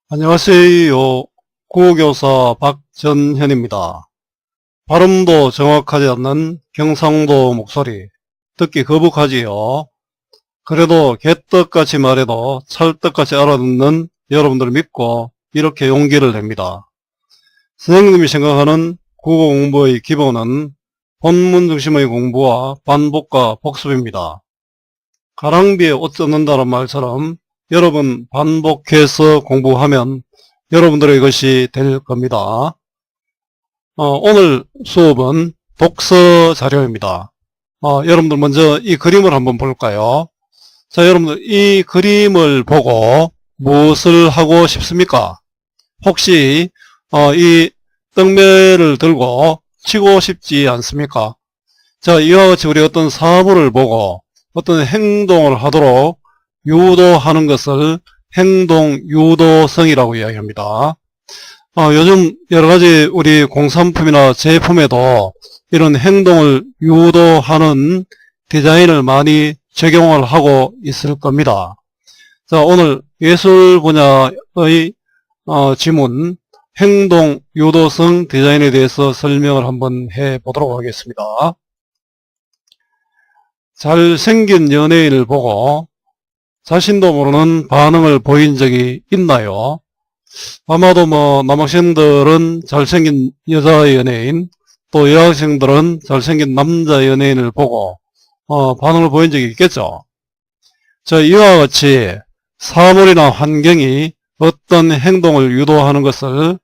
안녕하세요. 국어교사 박전현입니다. 발음도 정확하지 않는 경상도 목소리 듣기 거북하지요. 그래도 개떡같이 말해도 찰떡같이 알아듣는 여러분들을 믿고 이렇게 용기를 냅니다. 선생님이 생각하는 국어 공부의 기본은 본문 중심의 공부와 반복과 복습입니다. 가랑비에 옷 젖는다는 말처럼 여러분 반복해서 공부하면 여러분들의 것이 될 겁니다. 오늘 수업은 독서 자료입니다. 여러분들 먼저 이 그림을 한번 볼까요? 자, 여러분들 이 그림을 보고 무엇을 하고 싶습니까? 혹시 이 떡매를 들고 치고 싶지 않습니까? 자, 이와 같이 우리 어떤 사물을 보고 어떤 행동을 하도록 유도하는 것을 행동 유도성이라고 이야기합니다. 요즘 여러가지 우리 공산품이나 제품에도 이런 행동을 유도하는 디자인을 많이 적용을 하고 있을 겁니다. 자, 오늘 예술 분야의 지문 행동 유도성 디자인에 대해서 설명을 한번 해 보도록 하겠습니다. 잘생긴 연예인을 보고 자신도 모르는 반응을 보인 적이 있나요? 아마도 남학생들은 잘생긴 여자 연예인, 또 여학생들은 잘생긴 남자 연예인을 보고 반응을 보인 적이 있겠죠. 자, 이와 같이 사물이나 환경이 어떤 행동을 유도하는 것을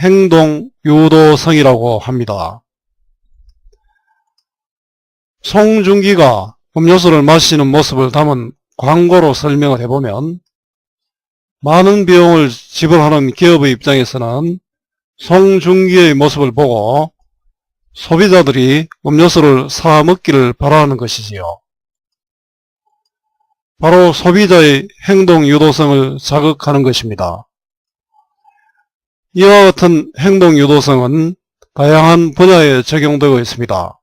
행동 유도성이라고 합니다. 송중기가 음료수를 마시는 모습을 담은 광고로 설명을 해보면 많은 비용을 지불하는 기업의 입장에서는 송중기의 모습을 보고 소비자들이 음료수를 사 먹기를 바라는 것이지요. 바로 소비자의 행동 유도성을 자극하는 것입니다. 이와 같은 행동 유도성은 다양한 분야에 적용되고 있습니다.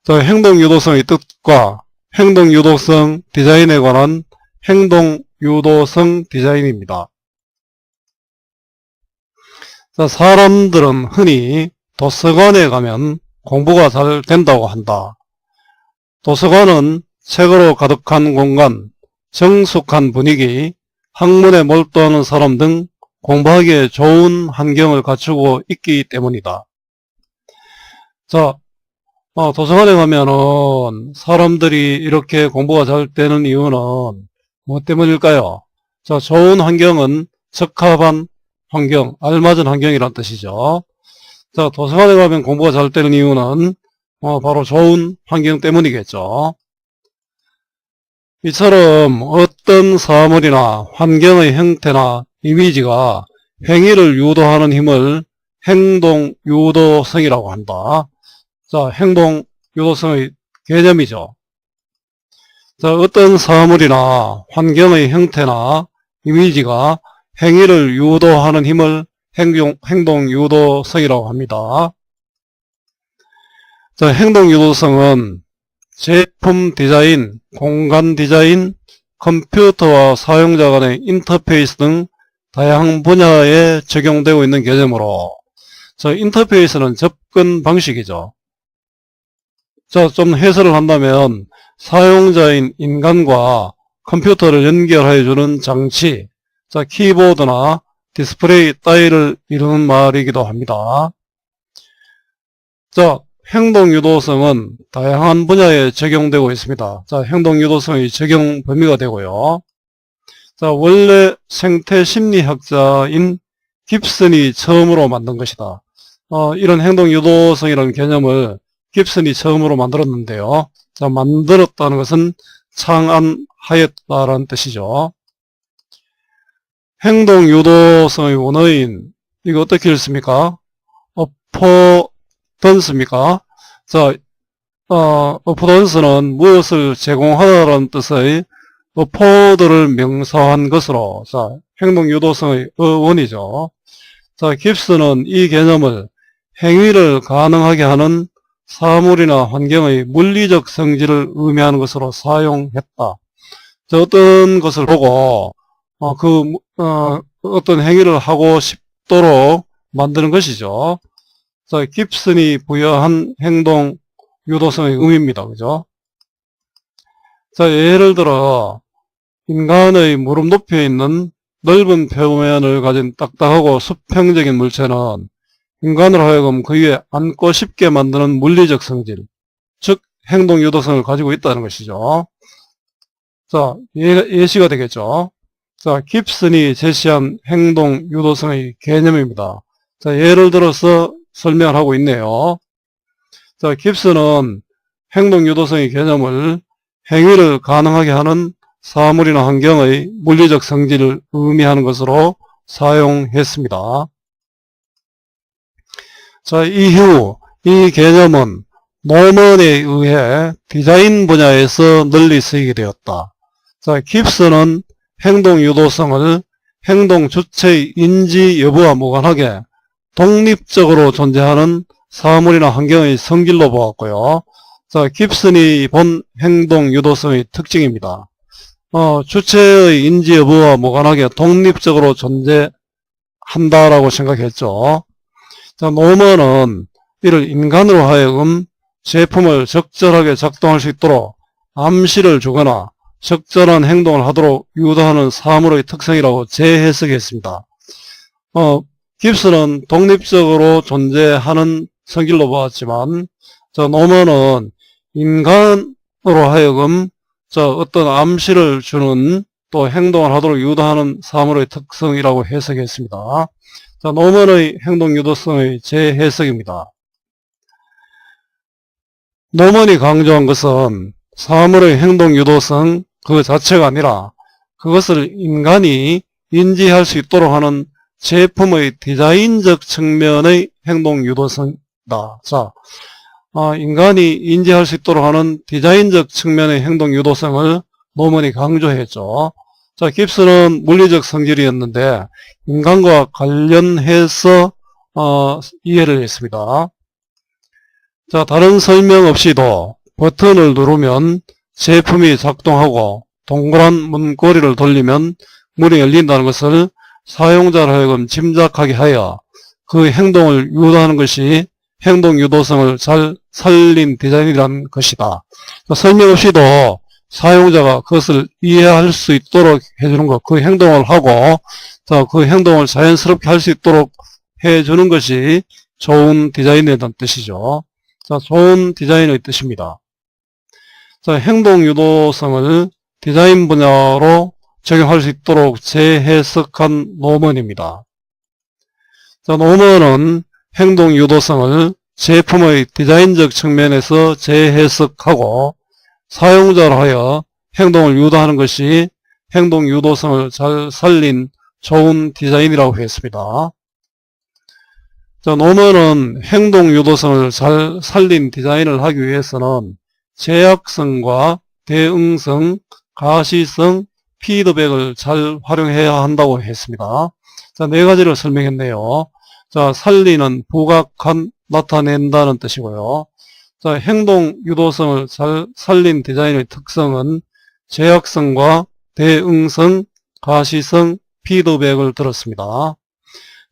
행동 유도성의 뜻과 행동 유도성 디자인에 관한 행동 유도성 디자인입니다. 자, 사람들은 흔히 도서관에 가면 공부가 잘 된다고 한다. 도서관은 책으로 가득한 공간, 정숙한 분위기, 학문에 몰두하는 사람 등 공부하기에 좋은 환경을 갖추고 있기 때문이다. 자, 도서관에 가면은 사람들이 이렇게 공부가 잘 되는 이유는 뭐 때문일까요? 자, 좋은 환경은 적합한 환경, 알맞은 환경이란 뜻이죠. 자, 도서관에 가면 공부가 잘 되는 이유는 바로 좋은 환경 때문이겠죠. 이처럼 어떤 사물이나 환경의 형태나 이미지가 행위를 유도하는 힘을 행동 유도성이라고 한다. 자, 행동 유도성의 개념이죠. 자, 어떤 사물이나 환경의 형태나 이미지가 행위를 유도하는 힘을 행동 유도성이라고 합니다. 자, 행동 유도성은 제품 디자인, 공간 디자인, 컴퓨터와 사용자 간의 인터페이스 등 다양한 분야에 적용되고 있는 개념으로, 자, 인터페이스는 접근 방식이죠. 자, 좀 해설을 한다면 사용자인 인간과 컴퓨터를 연결해주는 장치, 자, 키보드나 디스플레이 따위를 이루는 말이기도 합니다. 자, 행동 유도성은 다양한 분야에 적용되고 있습니다. 자, 행동 유도성의 적용 범위가 되고요. 자, 원래 생태 심리학자인 깁슨이 처음으로 만든 것이다. 이런 행동 유도성이라는 개념을 깁슨이 처음으로 만들었는데요. 자, 만들었다는 것은 창안하였다라는 뜻이죠. 행동 유도성의 원어인, 이거 어떻게 읽습니까? 어포던스입니까? 자, 어포던스는 무엇을 제공하다라는 뜻의 어포드를 명사한 것으로, 자, 행동 유도성의 원이죠. 자, 깁슨은 이 개념을 행위를 가능하게 하는 사물이나 환경의 물리적 성질을 의미하는 것으로 사용했다. 자, 어떤 것을 보고 어떤 행위를 하고 싶도록 만드는 것이죠. 자, 깁슨이 부여한 행동 유도성의 의미입니다. 그죠? 자, 예를 들어, 인간의 무릎 높이에 있는 넓은 표면을 가진 딱딱하고 수평적인 물체는 인간으로 하여금 그 위에 앉고 싶게 만드는 물리적 성질, 즉 행동 유도성을 가지고 있다는 것이죠. 자, 예시가 되겠죠. 자, 깁슨이 제시한 행동 유도성의 개념입니다. 자, 예를 들어서 설명을 하고 있네요. 자, 깁슨은 행동 유도성의 개념을 행위를 가능하게 하는 사물이나 환경의 물리적 성질을 의미하는 것으로 사용했습니다. 자, 이후 이 개념은 노먼에 의해 디자인 분야에서 널리 쓰이게 되었다. 자, 깁슨은 행동 유도성을 행동 주체의 인지 여부와 무관하게 독립적으로 존재하는 사물이나 환경의 성질로 보았고요. 자, 깁슨이 본 행동 유도성의 특징입니다. 주체의 인지 여부와 무관하게 독립적으로 존재한다라고 생각했죠. 자, 노먼은 이를 인간으로 하여금 제품을 적절하게 작동할 수 있도록 암시를 주거나 적절한 행동을 하도록 유도하는 사물의 특성이라고 재해석했습니다. 깁슨은 독립적으로 존재하는 성질로 보았지만, 노먼은 인간으로 하여금 어떤 암시를 주는 또 행동을 하도록 유도하는 사물의 특성이라고 해석했습니다. 자, 노먼의 행동 유도성의 재해석입니다. 노먼이 강조한 것은 사물의 행동 유도성 그 자체가 아니라 그것을 인간이 인지할 수 있도록 하는 제품의 디자인적 측면의 행동 유도성이다. 자, 인간이 인지할 수 있도록 하는 디자인적 측면의 행동 유도성을 노먼이 강조했죠. 자, 깁슨은 물리적 성질이었는데 인간과 관련해서 이해를 했습니다. 자, 다른 설명 없이도 버튼을 누르면 제품이 작동하고 동그란 문고리를 돌리면 문이 열린다는 것을 사용자로 하여금 짐작하게 하여 그 행동을 유도하는 것이 행동 유도성을 잘 살린 디자인이라는 것이다. 설명 없이도 사용자가 그것을 이해할 수 있도록 해주는 것, 그 행동을 하고 그 행동을 자연스럽게 할 수 있도록 해주는 것이 좋은 디자인에 대한 뜻이죠. 자, 좋은 디자인의 뜻입니다. 자, 행동 유도성을 디자인 분야로 적용할 수 있도록 재해석한 노먼입니다. 자, 노먼은 행동 유도성을 제품의 디자인적 측면에서 재해석하고 사용자로 하여 행동을 유도하는 것이 행동 유도성을 잘 살린 좋은 디자인이라고 했습니다. 자, 노먼은 행동 유도성을 잘 살린 디자인을 하기 위해서는 제약성과 대응성, 가시성, 피드백을 잘 활용해야 한다고 했습니다. 자, 네 가지를 설명했네요. 자, 살리는, 부각한, 나타낸다는 뜻이고요. 자, 행동 유도성을 잘 살린 디자인의 특성은 제약성과 대응성, 가시성, 피드백을 들었습니다.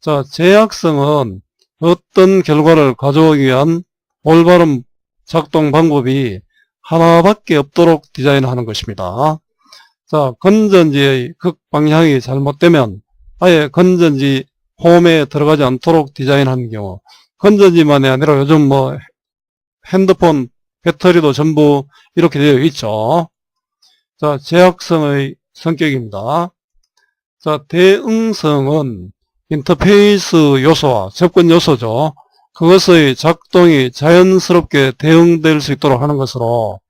자, 제약성은 어떤 결과를 가져오기 위한 올바른 작동 방법이 하나밖에 없도록 디자인하는 것입니다. 자, 건전지의 극방향이 잘못되면 아예 건전지 홈에 들어가지 않도록 디자인하는 경우, 건전지만이 아니라 요즘 핸드폰 배터리도 전부 이렇게 되어 있죠. 자, 제약성의 성격입니다. 자, 대응성은 인터페이스 요소와 접근 요소죠. 그것의 작동이 자연스럽게 대응될 수 있도록 하는 것으로,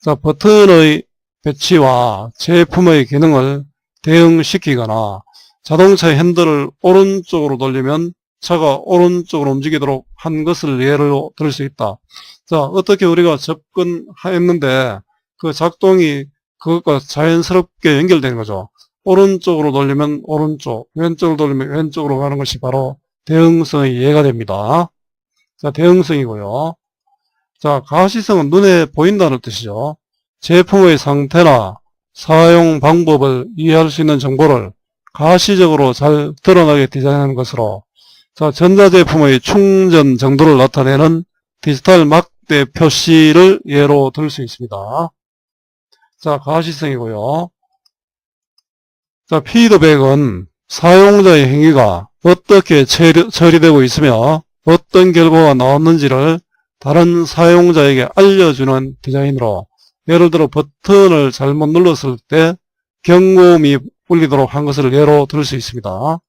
자, 버튼의 배치와 제품의 기능을 대응시키거나 자동차의 핸들을 오른쪽으로 돌리면 차가 오른쪽으로 움직이도록 한 것을 예로 들을 수 있다. 자, 어떻게 우리가 접근했는데 그 작동이 그것과 자연스럽게 연결되는 거죠. 오른쪽으로 돌리면 오른쪽, 왼쪽으로 돌리면 왼쪽으로 가는 것이 바로 대응성의 예가 됩니다. 자, 대응성이고요. 자, 가시성은 눈에 보인다는 뜻이죠. 제품의 상태나 사용 방법을 이해할 수 있는 정보를 가시적으로 잘 드러나게 디자인하는 것으로, 자, 전자제품의 충전 정도를 나타내는 디지털 막대 표시를 예로 들 수 있습니다. 자, 가시성이고요. 자, 피드백은 사용자의 행위가 어떻게 처리되고 있으며 어떤 결과가 나왔는지를 다른 사용자에게 알려주는 디자인으로, 예를 들어 버튼을 잘못 눌렀을 때 경고음이 울리도록 한 것을 예로 들 수 있습니다.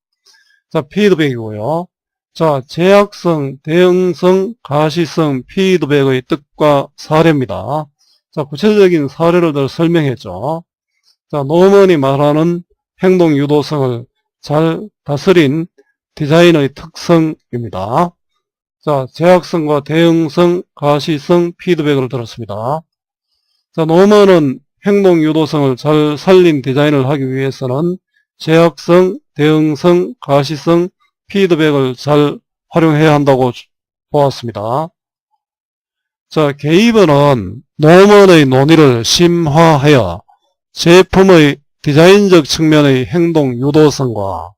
자, 피드백이고요. 자, 제약성, 대응성, 가시성 피드백의 뜻과 사례입니다. 자, 구체적인 사례를 들 설명했죠. 자, 노먼이 말하는 행동 유도성을 잘 다스린 디자인의 특성입니다. 자, 제약성과 대응성, 가시성 피드백을 들었습니다. 자, 노먼은 행동 유도성을 잘 살린 디자인을 하기 위해서는 제약성, 대응성, 가시성 피드백을 잘 활용해야 한다고 보았습니다. 자, 게이버는 노먼의 논의를 심화하여 제품의 디자인적 측면의 행동 유도성과,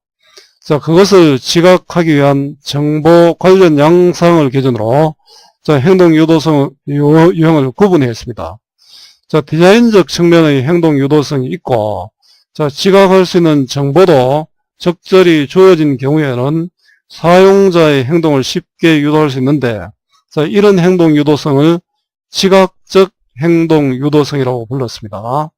자, 그것을 지각하기 위한 정보 관련 양상을 기준으로, 자, 행동 유도성 유형을 구분했습니다. 자, 디자인적 측면의 행동 유도성이 있고, 자, 지각할 수 있는 정보도 적절히 주어진 경우에는 사용자의 행동을 쉽게 유도할 수 있는데, 자, 이런 행동 유도성을 지각적 행동 유도성이라고 불렀습니다.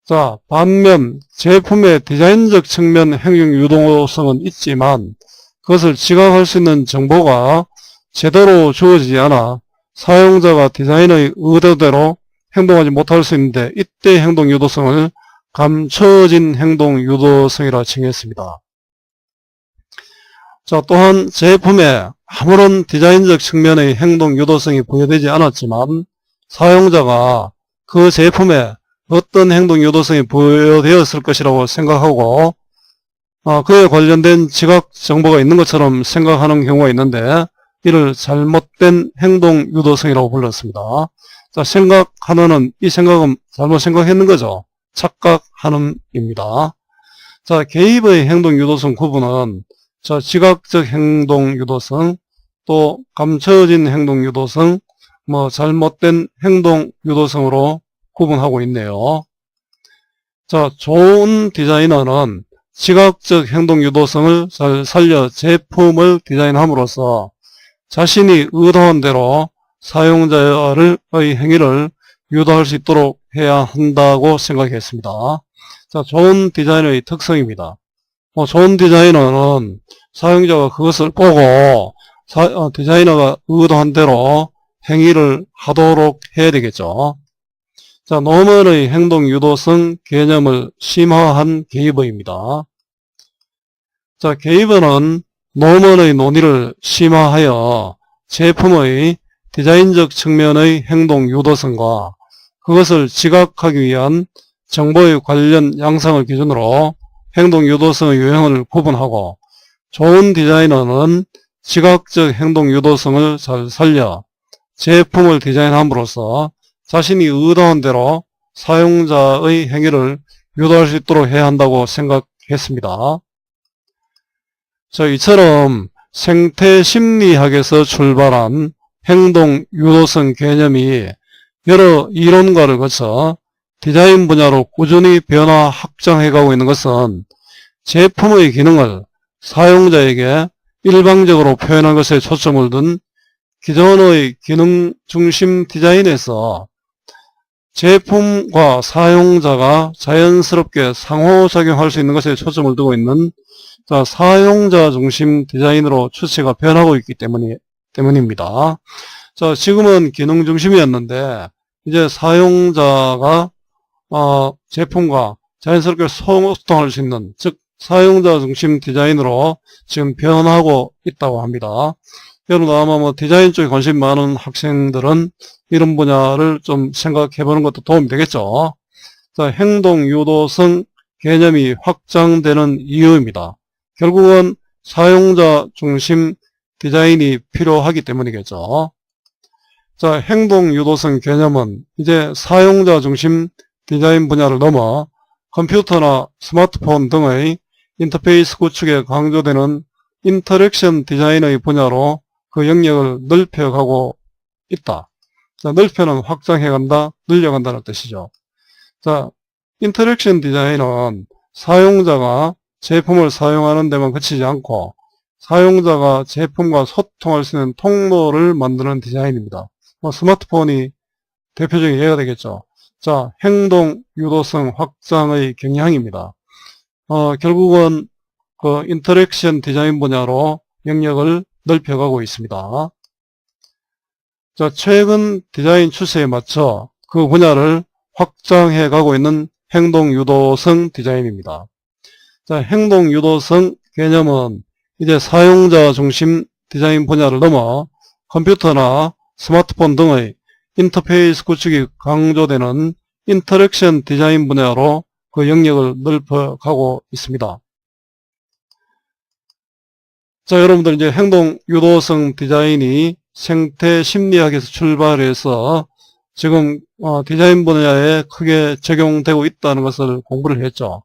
자, 반면 제품의 디자인적 측면 행동 유도성은 있지만 그것을 지각할 수 있는 정보가 제대로 주어지지 않아 사용자가 디자인의 의도대로 행동하지 못할 수 있는데, 이때 행동 유도성을 감춰진 행동 유도성이라 칭했습니다. 자, 또한 제품에 아무런 디자인적 측면의 행동 유도성이 부여되지 않았지만 사용자가 그 제품에 어떤 행동 유도성이 부여되었을 것이라고 생각하고 그에 관련된 지각 정보가 있는 것처럼 생각하는 경우가 있는데, 이를 잘못된 행동 유도성이라고 불렀습니다. 자, 생각하는은, 이 생각은 잘못 생각했는 거죠. 착각하는입니다. 자, 개입의 행동 유도성 구분은, 자, 지각적 행동 유도성, 또 감춰진 행동 유도성, 잘못된 행동 유도성으로 구분하고 있네요. 자, 좋은 디자이너는 지각적 행동 유도성을 잘 살려 제품을 디자인함으로써 자신이 의도한 대로 사용자의 행위를 유도할 수 있도록 해야 한다고 생각했습니다. 자, 좋은 디자이너의 특성입니다. 좋은 디자이너는 사용자가 그것을 보고 디자이너가 의도한 대로 행위를 하도록 해야 되겠죠. 자, 노먼의 행동 유도성 개념을 심화한 게이버입니다. 자, 게이버는 노먼의 논의를 심화하여 제품의 디자인적 측면의 행동 유도성과 그것을 지각하기 위한 정보의 관련 양상을 기준으로 행동 유도성의 유형을 구분하고, 좋은 디자이너는 지각적 행동 유도성을 잘 살려 제품을 디자인함으로써 자신이 의도한 대로 사용자의 행위를 유도할 수 있도록 해야 한다고 생각했습니다. 자, 이처럼 생태심리학에서 출발한 행동 유도성 개념이 여러 이론가를 거쳐 디자인 분야로 꾸준히 변화 확장해가고 있는 것은 제품의 기능을 사용자에게 일방적으로 표현한 것에 초점을 둔 기존의 기능 중심 디자인에서 제품과 사용자가 자연스럽게 상호작용할 수 있는 것에 초점을 두고 있는 사용자 중심 디자인으로 추세가 변하고 있기 때문입니다. 자, 지금은 기능 중심이었는데 이제 사용자가 제품과 자연스럽게 소통할 수 있는, 즉 사용자 중심 디자인으로 지금 변하고 있다고 합니다. 여러분 아마 디자인 쪽에 관심 많은 학생들은 이런 분야를 좀 생각해 보는 것도 도움이 되겠죠. 자, 행동 유도성 개념이 확장되는 이유입니다. 결국은 사용자 중심 디자인이 필요하기 때문이겠죠. 자, 행동 유도성 개념은 이제 사용자 중심 디자인 분야를 넘어 컴퓨터나 스마트폰 등의 인터페이스 구축에 강조되는 인터랙션 디자인의 분야로 그 영역을 넓혀가고 있다. 자, 넓혀는 확장해간다, 늘려간다는 뜻이죠. 자, 인터랙션 디자인은 사용자가 제품을 사용하는 데만 그치지 않고 사용자가 제품과 소통할 수 있는 통로를 만드는 디자인입니다. 스마트폰이 대표적인 예가 되겠죠. 자, 행동 유도성 확장의 경향입니다. 결국은 그 인터랙션 디자인 분야로 영역을 넓혀가고 있습니다. 자, 최근 디자인 추세에 맞춰 그 분야를 확장해 가고 있는 행동 유도성 디자인입니다. 자, 행동 유도성 개념은 이제 사용자 중심 디자인 분야를 넘어 컴퓨터나 스마트폰 등의 인터페이스 구축이 강조되는 인터랙션 디자인 분야로 그 영역을 넓혀가고 있습니다. 자, 여러분들 이제 행동 유도성 디자인이 생태 심리학에서 출발해서 지금 디자인 분야에 크게 적용되고 있다는 것을 공부를 했죠.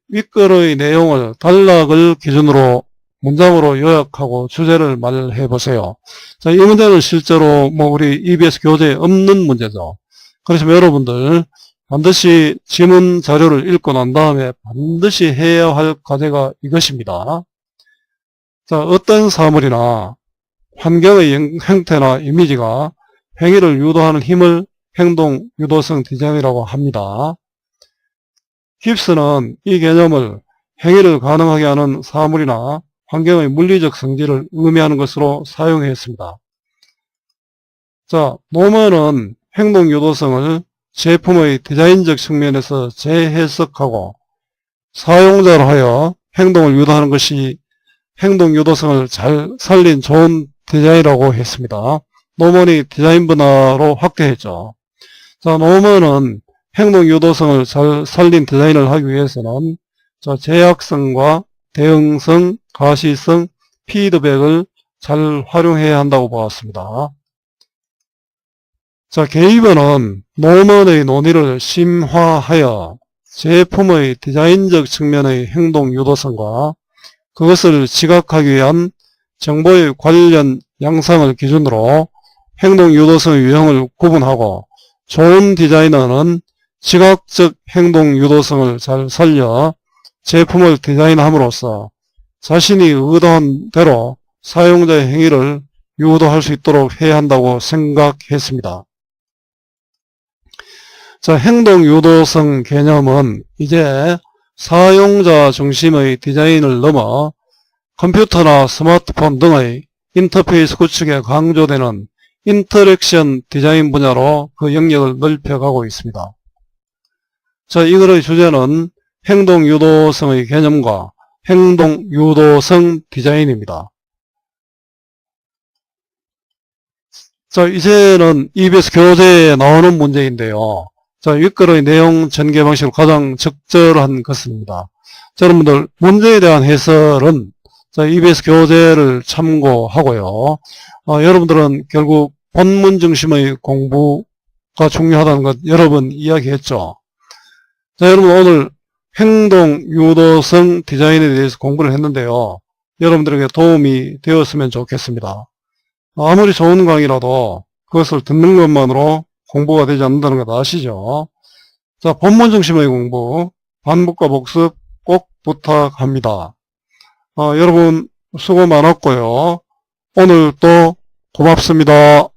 윗글의 내용을 단락을 기준으로 문장으로 요약하고 주제를 말해 보세요. 자, 이 문제는 실제로 우리 EBS 교재에 없는 문제죠. 그렇지만 여러분들 반드시 지문 자료를 읽고 난 다음에 반드시 해야 할 과제가 이것입니다. 자, 어떤 사물이나 환경의 형태나 이미지가 행위를 유도하는 힘을 행동 유도성 디자인이라고 합니다. 깁스는 이 개념을 행위를 가능하게 하는 사물이나 환경의 물리적 성질을 의미하는 것으로 사용했습니다. 자, 노먼은 행동 유도성을 제품의 디자인적 측면에서 재해석하고 사용자로 하여 행동을 유도하는 것이 행동 유도성을 잘 살린 좋은 디자인이라고 했습니다. 노먼이 디자인 분야로 확대했죠. 자, 노먼은 행동 유도성을 잘 살린 디자인을 하기 위해서는 제약성과 대응성, 가시성, 피드백을 잘 활용해야 한다고 보았습니다. 자, 게이버는 노먼의 논의를 심화하여 제품의 디자인적 측면의 행동 유도성과 그것을 지각하기 위한 정보의 관련 양상을 기준으로 행동 유도성의 유형을 구분하고 좋은 디자이너는 지각적 행동 유도성을 잘 살려 제품을 디자인함으로써 자신이 의도한 대로 사용자의 행위를 유도할 수 있도록 해야 한다고 생각했습니다. 자, 행동 유도성 개념은 이제 사용자 중심의 디자인을 넘어 컴퓨터나 스마트폰 등의 인터페이스 구축에 강조되는 인터랙션 디자인 분야로 그 영역을 넓혀가고 있습니다. 자, 이 글의 주제는 행동 유도성의 개념과 행동 유도성 디자인입니다. 자, 이제는 EBS 교재에 나오는 문제인데요. 자, 윗글의 내용 전개 방식으로 가장 적절한 것입니다. 자, 여러분들 문제에 대한 해설은 자, EBS 교재를 참고하고요. 여러분들은 결국 본문 중심의 공부가 중요하다는 것 여러 번 이야기했죠. 자, 여러분 오늘 행동 유도성 디자인에 대해서 공부를 했는데요. 여러분들에게 도움이 되었으면 좋겠습니다. 아무리 좋은 강의라도 그것을 듣는 것만으로 공부가 되지 않는다는 것 아시죠? 자, 본문 중심의 공부, 반복과 복습 꼭 부탁합니다. 여러분 수고 많았고요. 오늘 또 고맙습니다.